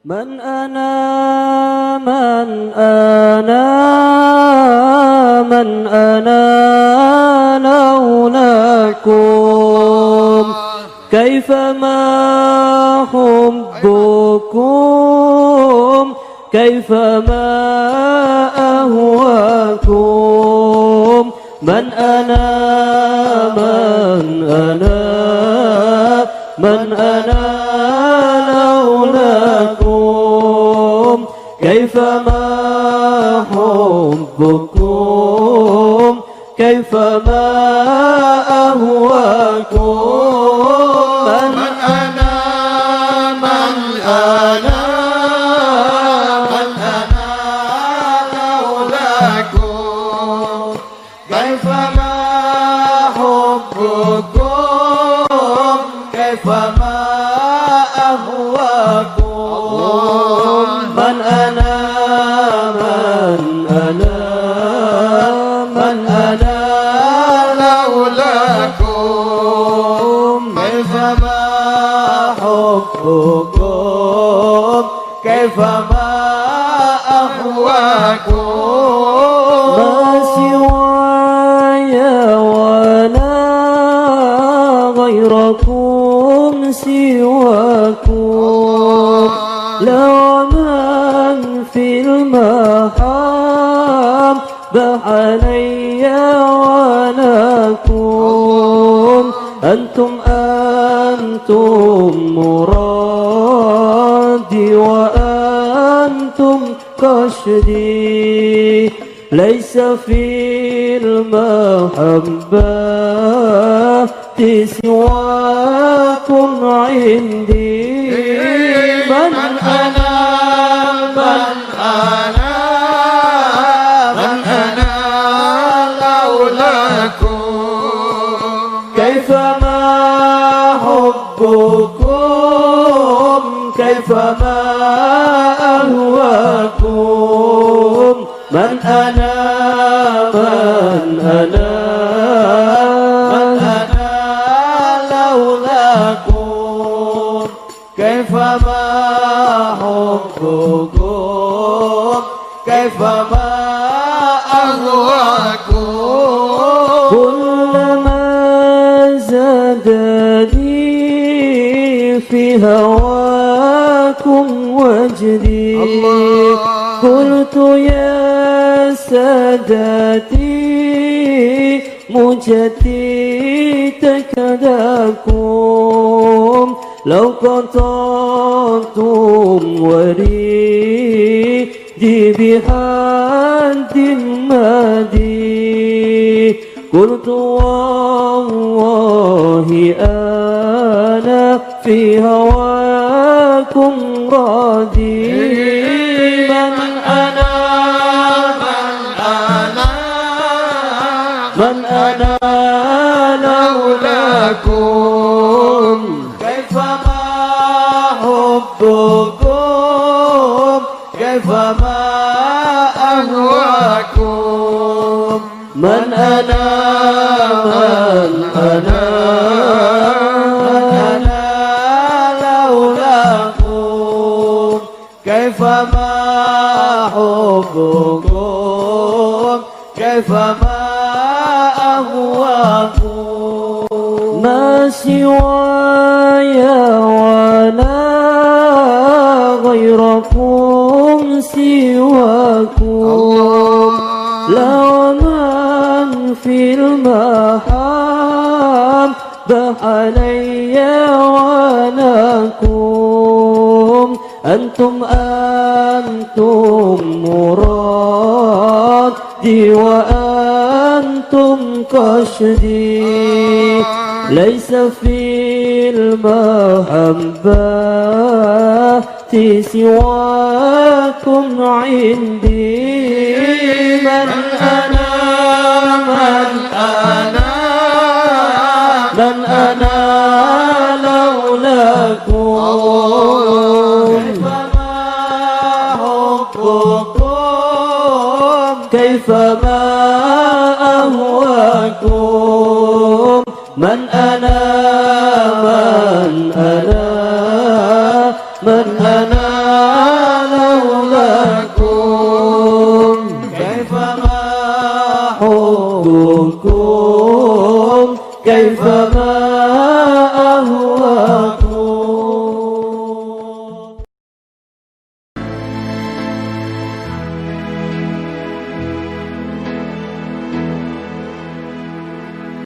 من أنا من أنا من أنا لولاكم كيفما حبكم كيفما أهواكم من أنا من أنا من أنا لولاكم كيفما حبكم كيفما أهواكم من أنا من أنا من أنا لولاكم كيفما حبكم كيفما أهواكم من أنا من أنا من أنا لولاكم كيفما حبكم كيفما أهواكم ما سواي ولا غيركم سواكم لو من في المحام بحني ولكم أنتم مرادي وأنتم قصدي ليس في المحبة سواكم عندي من أنا من أنا من أنا لولاكم كيفما حبكم كيفما أهواكم من أنا من أنا من أنا لولاكم كيفما حبكم كيفما أهواكم كلما زادني في هواكم وجدي قلت يا سادتي مجدي تكداكم لو قطعتم وريدي بحد مادي قلت والله أنا في هواكم راضي من أنا من أنا لولاكم كيفما حبكم كيفما أهواكم من أنا من أنا من أنا لولاكم كيفما حبكم كيفما أهواكم ما سواي ولا غيركم سواكم لو من في المحام بحني ولكم أنتم مرادي وأنتم قصدي ليس في المحبة سواكم عندي من أنا من أنا من أنا لولاكم كيفما حبكم كيفما أهواكم من أنا من أنا من أنا سواكم كيفما